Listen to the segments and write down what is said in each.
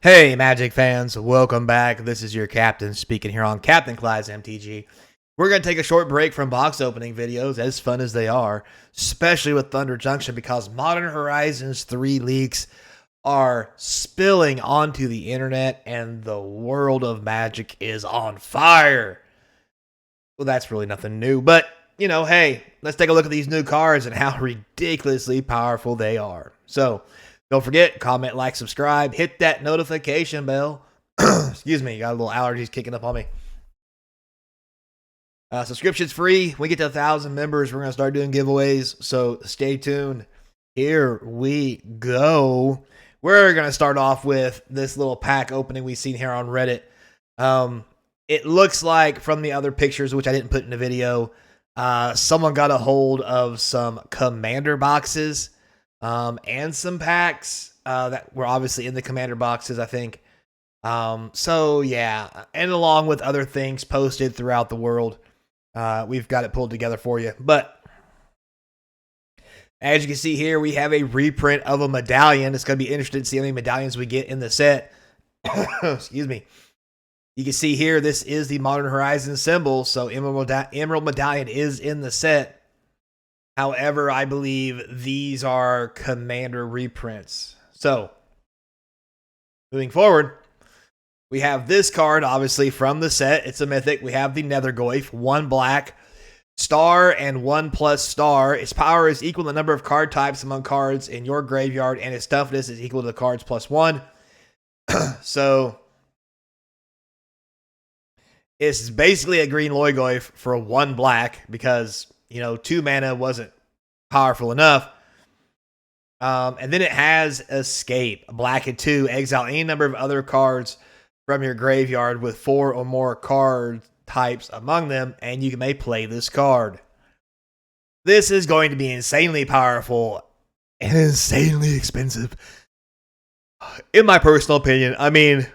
Hey, Magic fans, welcome back. This is your captain speaking here on Capnclydes MTG. We're going to take a short break from box opening videos, as fun as they are, especially with Thunder Junction, because Modern Horizons 3 leaks are spilling onto the internet and the world of Magic is on fire. Well, that's really nothing new, but, you know, hey, let's take a look at these new cards and how ridiculously powerful they are. So, don't forget, comment, like, subscribe, hit that notification bell. Excuse me, got a little allergies kicking up on me. Subscription's free. We get to 1,000 members, we're going to start doing giveaways, so stay tuned. Here we go. We're going to start off with this little pack opening we've seen here on Reddit. It looks like from the other pictures, which I didn't put in the video, someone got a hold of some commander boxes. And some packs that were obviously in the commander boxes, I think. So, yeah, and along with other things posted throughout the world, we've got it pulled together for you. But as you can see here, we have a reprint of a medallion. It's going to be interesting to see how many medallions we get in the set. Excuse me. You can see here, this is the Modern Horizons symbol, so Emerald Medallion is in the set. However, I believe these are commander reprints. So, moving forward, we have this card, obviously, from the set. It's a mythic. We have the Nether Go, 1 black, star, and 1+ star. Its power is equal to the number of card types among cards in your graveyard, and its toughness is equal to the cards +1. So, it's basically a green Loigoif for 1 black because, you know, 2 mana wasn't powerful enough. And then it has Escape. Black and 2. Exile any number of other cards from your graveyard with 4 or more card types among them, and you may play this card. This is going to be insanely powerful and insanely expensive, in my personal opinion. I mean,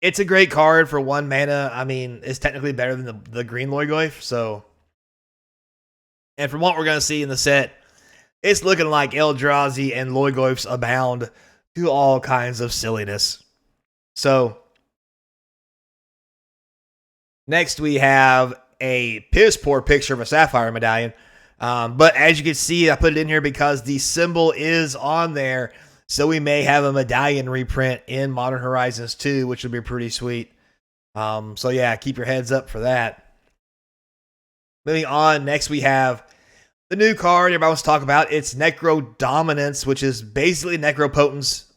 it's a great card for 1 mana. I mean, it's technically better than the green Loigoif, so... And from what we're going to see in the set, it's looking like Eldrazi and Loigoifs abound to all kinds of silliness. So, next we have a piss-poor picture of a Sapphire Medallion. But as you can see, I put it in here because the symbol is on there. So we may have a medallion reprint in Modern Horizons 2, which would be pretty sweet. So yeah, keep your heads up for that. Moving on, next we have the new card everybody wants to talk about. It's Necro Dominance, which is basically Necropotence,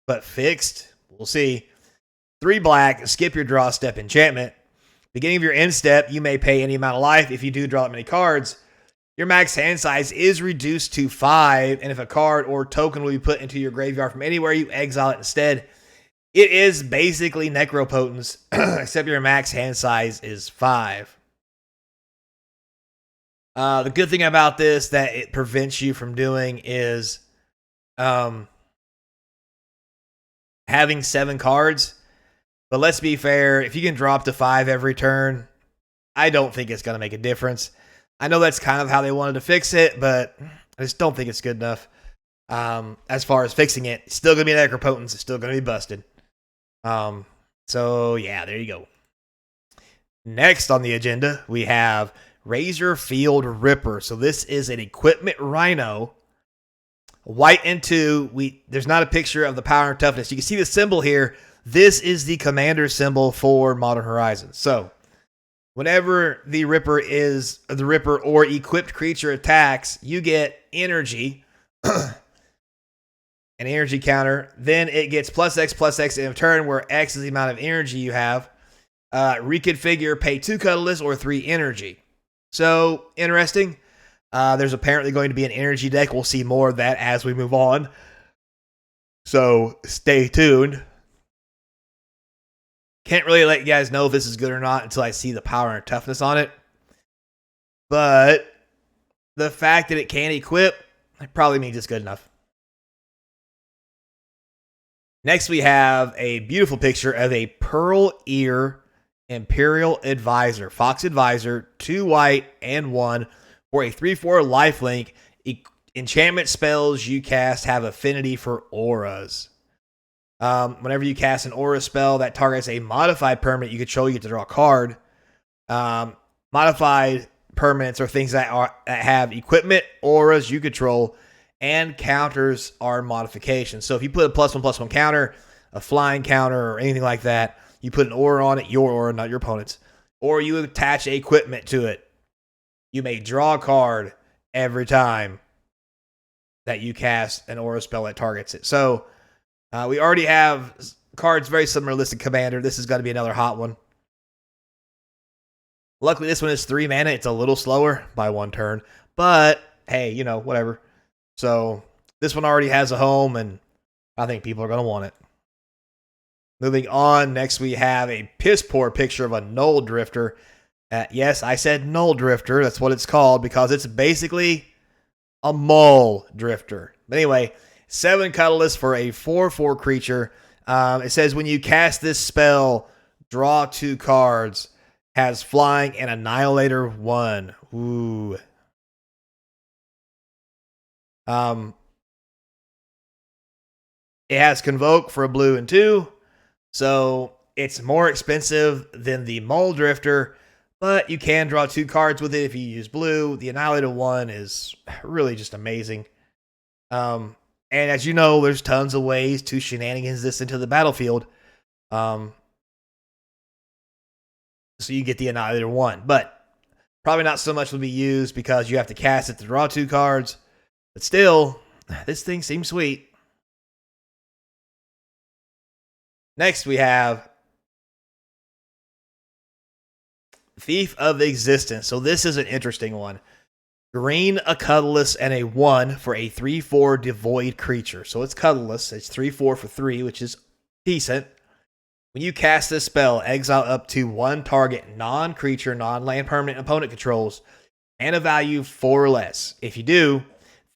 but fixed. We'll see. 3 black, skip your draw step enchantment. Beginning of your end step, you may pay any amount of life. If you do draw that many cards, your max hand size is reduced to 5, and if a card or token will be put into your graveyard from anywhere, you exile it instead. It is basically Necropotence, except your max hand size is 5. The good thing about this that it prevents you from doing is having 7 cards. But let's be fair, if you can drop to 5 every turn, I don't think it's going to make a difference. I know that's kind of how they wanted to fix it, but I just don't think it's good enough. As far as fixing it, it's still going to be Necropotence. It's still going to be busted. So, yeah, there you go. Next on the agenda, we have Razorfield Ripper. So this is an equipment Rhino. White and 2. There's not a picture of the power and toughness. You can see the symbol here. This is the commander symbol for Modern Horizons. So whenever the Ripper or equipped creature attacks, you get energy, an energy counter. Then it gets +X in a turn, where X is the amount of energy you have. Reconfigure, pay 2 colorless or 3 energy. So, interesting. There's apparently going to be an energy deck. We'll see more of that as we move on. So, stay tuned. Can't really let you guys know if this is good or not until I see the power and toughness on it. But the fact that it can equip, it probably means it's good enough. Next, we have a beautiful picture of a Pearl Ear Imperial Advisor. Fox Advisor, 2 white and 1 for a 3/4 lifelink. Enchantment spells you cast have affinity for auras. Whenever you cast an aura spell that targets a modified permanent you control, you get to draw a card. Modified permanents are things that have equipment, auras you control, and counters are modifications. So if you put a +1/+1 counter, a flying counter, or anything like that, you put an aura on it, your aura, not your opponent's, or you attach equipment to it, you may draw a card every time that you cast an aura spell that targets it. So we already have cards very similar to Listed Commander. This is going to be another hot one. Luckily, this one is 3 mana. It's a little slower by 1 turn. But, hey, you know, whatever. So, this one already has a home, and I think people are going to want it. Moving on, next we have a piss-poor picture of a Null Drifter. Yes, I said Null Drifter. That's what it's called, because it's basically a Mull Drifter. But anyway, 7 colorless for a 4/4 creature. It says when you cast this spell, draw 2 cards. Has flying and Annihilator 1. Ooh. It has Convoke for a blue and 2. So it's more expensive than the Mull Drifter, but you can draw 2 cards with it if you use blue. The Annihilator 1 is really just amazing. And as you know, there's tons of ways to shenanigans this into the battlefield. So you get the Annihilator 1. But probably not so much will be used because you have to cast it to draw 2 cards. But still, this thing seems sweet. Next we have Thief of Existence. So this is an interesting one. Green, a colorless, and a 1 for a 3/4 devoid creature. So it's colorless. It's 3/4 for 3, which is decent. When you cast this spell, exile up to 1 target non-creature, non-land permanent opponent controls, and a value 4 or less. If you do,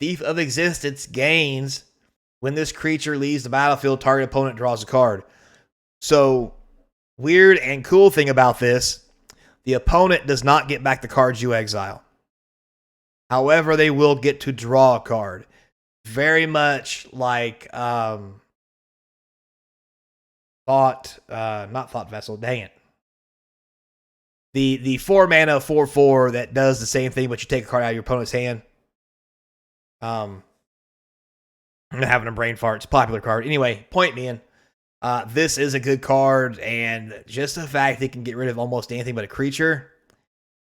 Thief of Existence gains when this creature leaves the battlefield, target opponent draws a card. So, weird and cool thing about this, the opponent does not get back the cards you exile. However, they will get to draw a card. Very much like not Thought Vessel, dang it. The 4 mana 4/4 that does the same thing, but you take a card out of your opponent's hand. I'm having a brain fart. It's a popular card. Anyway, point being, this is a good card, and just the fact they can get rid of almost anything but a creature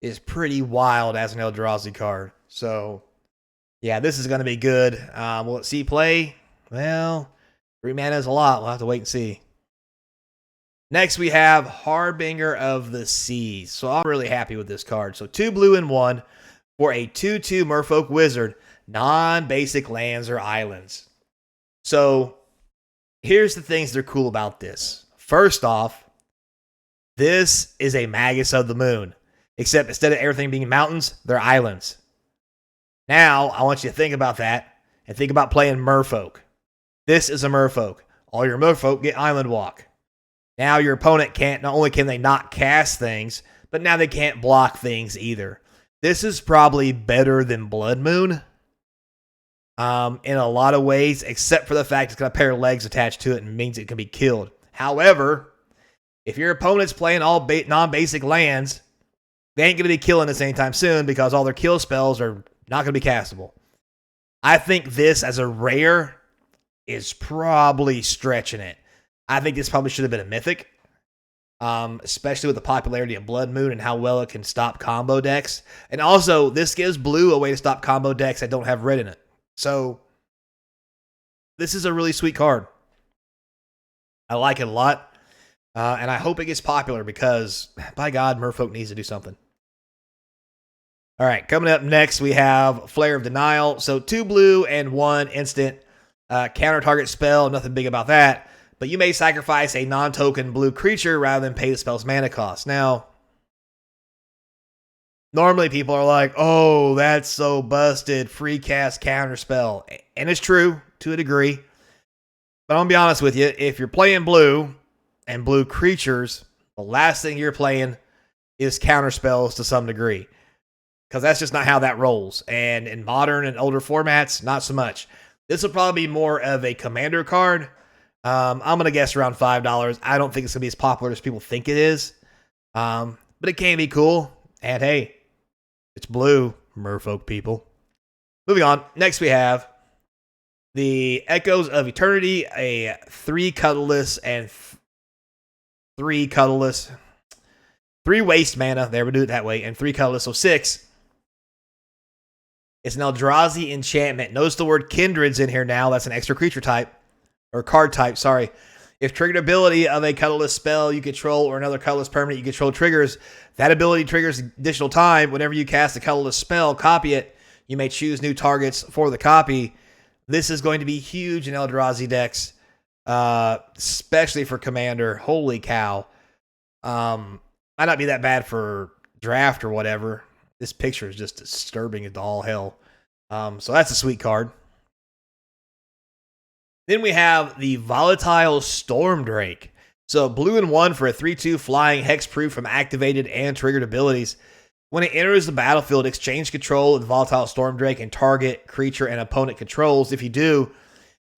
is pretty wild as an Eldrazi card. So, yeah, this is going to be good. Will it see play? Well, 3 mana is a lot. We'll have to wait and see. Next, we have Harbinger of the Seas. So I'm really happy with this card. So 2 blue and 1 for a 2/2 Merfolk Wizard, non-basic lands or islands. So here's the things that are cool about this. First off, this is a Magus of the Moon, except instead of everything being mountains, they're islands. Now, I want you to think about that and think about playing Merfolk. This is a Merfolk. All your Merfolk get Island Walk. Now your opponent can't, not only can they not cast things, but now they can't block things either. This is probably better than Blood Moon in a lot of ways, except for the fact it's got a pair of legs attached to it and means it can be killed. However, if your opponent's playing all non-basic lands, they ain't going to be killing this anytime soon because all their kill spells are not going to be castable. I think this as a rare is probably stretching it. I think this probably should have been a mythic, especially with the popularity of Blood Moon and how well it can stop combo decks. And also, this gives blue a way to stop combo decks that don't have red in it. So, this is a really sweet card. I like it a lot, and I hope it gets popular because, by God, Merfolk needs to do something. All right, coming up next, we have Flare of Denial. So 2 blue and 1 instant counter target spell. Nothing big about that. But you may sacrifice a non-token blue creature rather than pay the spell's mana cost. Now, normally people are like, oh, that's so busted. Free cast counter spell. And it's true to a degree. But I'm going to be honest with you. If you're playing blue and blue creatures, the last thing you're playing is counter spells to some degree. Because that's just not how that rolls. And in modern and older formats, not so much. This will probably be more of a commander card I'm going to guess around $5. I don't think it's going to be as popular as people think it is. But it can be cool. And hey, it's blue, merfolk people. Moving on. Next we have the Echoes of Eternity, a 3 colorless and 3 colorless. 3 waste mana. There, we do it that way. And 3 colorless, so 6. It's an Eldrazi enchantment. Notice the word Kindred's in here now. That's an extra creature type. Or card type, sorry. If triggered ability of a colorless spell you control or another colorless permanent you control triggers, that ability triggers additional time. Whenever you cast a colorless spell, copy it. You may choose new targets for the copy. This is going to be huge in Eldrazi decks, especially for Commander. Holy cow. Might not be that bad for draft or whatever. This picture is just disturbing as all hell. So that's a sweet card. Then we have the Volatile Storm Drake. So blue and 1 for a 3/2 flying hexproof from activated and triggered abilities. When it enters the battlefield, exchange control of the Volatile Storm Drake and target creature and opponent controls. If you do,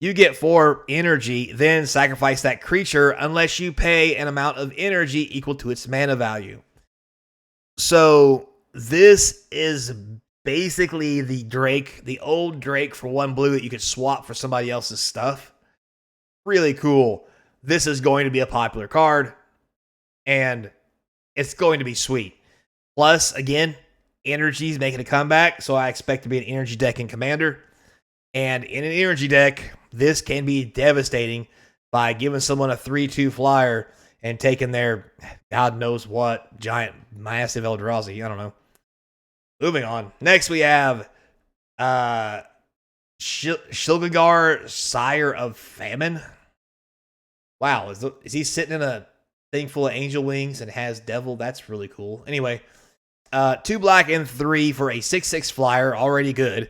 you get 4 energy, then sacrifice that creature unless you pay an amount of energy equal to its mana value. So this is basically the Drake, the old Drake for 1 blue that you could swap for somebody else's stuff. Really cool. This is going to be a popular card, and it's going to be sweet. Plus, again, energy's making a comeback, so I expect to be an energy deck in Commander. And in an energy deck, this can be devastating by giving someone a 3/2 flyer and taking their God knows what giant, massive Eldrazi. I don't know. Moving on. Next, we have Shilgagar, Sire of Famine. Wow, is he sitting in a thing full of angel wings and has devil? That's really cool. Anyway, 2 black and 3 for a 6/6 flyer. Already good.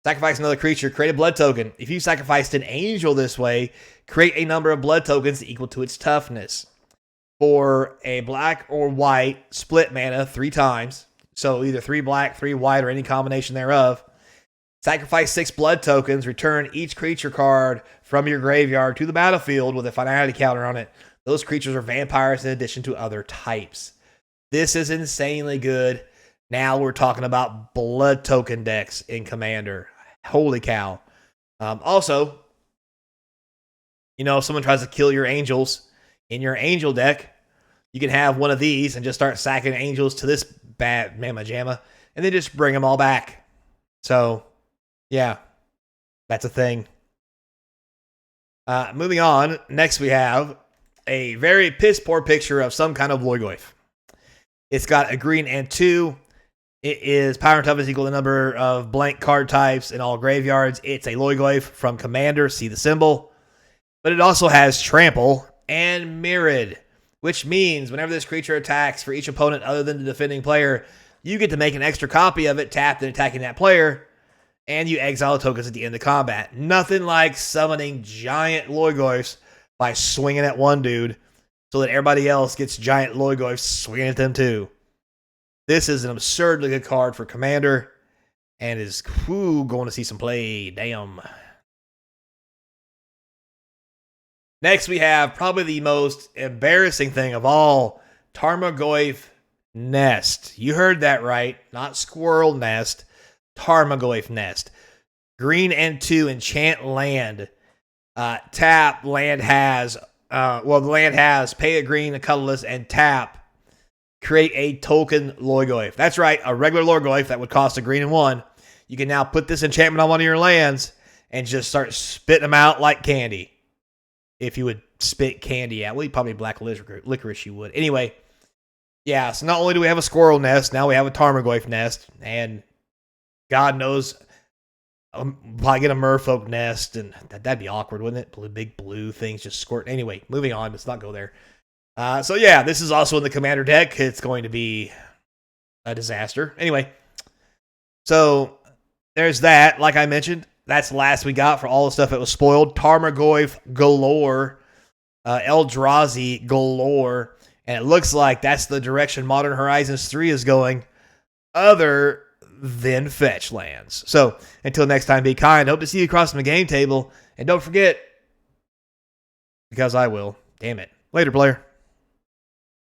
Sacrifice another creature. Create a blood token. If you sacrificed an angel this way, create a number of blood tokens equal to its toughness. For a black or white, split mana 3 times. So either 3 black, 3 white, or any combination thereof. Sacrifice 6 blood tokens. Return each creature card from your graveyard to the battlefield with a finality counter on it. Those creatures are vampires in addition to other types. This is insanely good. Now we're talking about blood token decks in Commander. Holy cow. Also, if someone tries to kill your angels in your angel deck, you can have one of these and just start sacking angels to this bad mamma jamma, and then just bring them all back. So, yeah, that's a thing. Moving on, next we have a very piss-poor picture of some kind of Loigoif. It's got a green and 2. It is power and toughness equal to the number of blank card types in all graveyards. It's a Loigoif from Commander, see the symbol. But it also has Trample and Mirrored, which means whenever this creature attacks for each opponent other than the defending player, you get to make an extra copy of it tapped and attacking that player, and you exile tokens at the end of combat. Nothing like summoning giant Loigoifs by swinging at one dude so that everybody else gets giant Loigoifs swinging at them too. This is an absurdly good card for Commander and is going to see some play. Damn. Next, we have probably the most embarrassing thing of all, Tarmogoyf Nest. You heard that right. Not Squirrel Nest. Tarmogoyf Nest. Green and 2, enchant land. Tap, land has, the land has, pay a green, a colorless, and tap. Create a token Loigoif. That's right, a regular Loigoif that would cost a green and 1. You can now put this enchantment on one of your lands and just start spitting them out like candy. If you would spit candy out. Well, probably black licorice you would. Anyway, yeah, so not only do we have a Squirrel Nest, now we have a Tarmogoyf Nest, and God knows, probably get a Merfolk Nest, and that'd be awkward, wouldn't it? Big blue things just squirt. Anyway, moving on. Let's not go there. So yeah, this is also in the Commander deck. It's going to be a disaster. Anyway, so there's that. Like I mentioned, that's the last we got for all the stuff that was spoiled. Tarmogoyf galore, Eldrazi galore, and it looks like that's the direction Modern Horizons 3 is going, other than fetch lands. So until next time, be kind. Hope to see you across from the game table, and don't forget, because I will. Damn it. Later, player.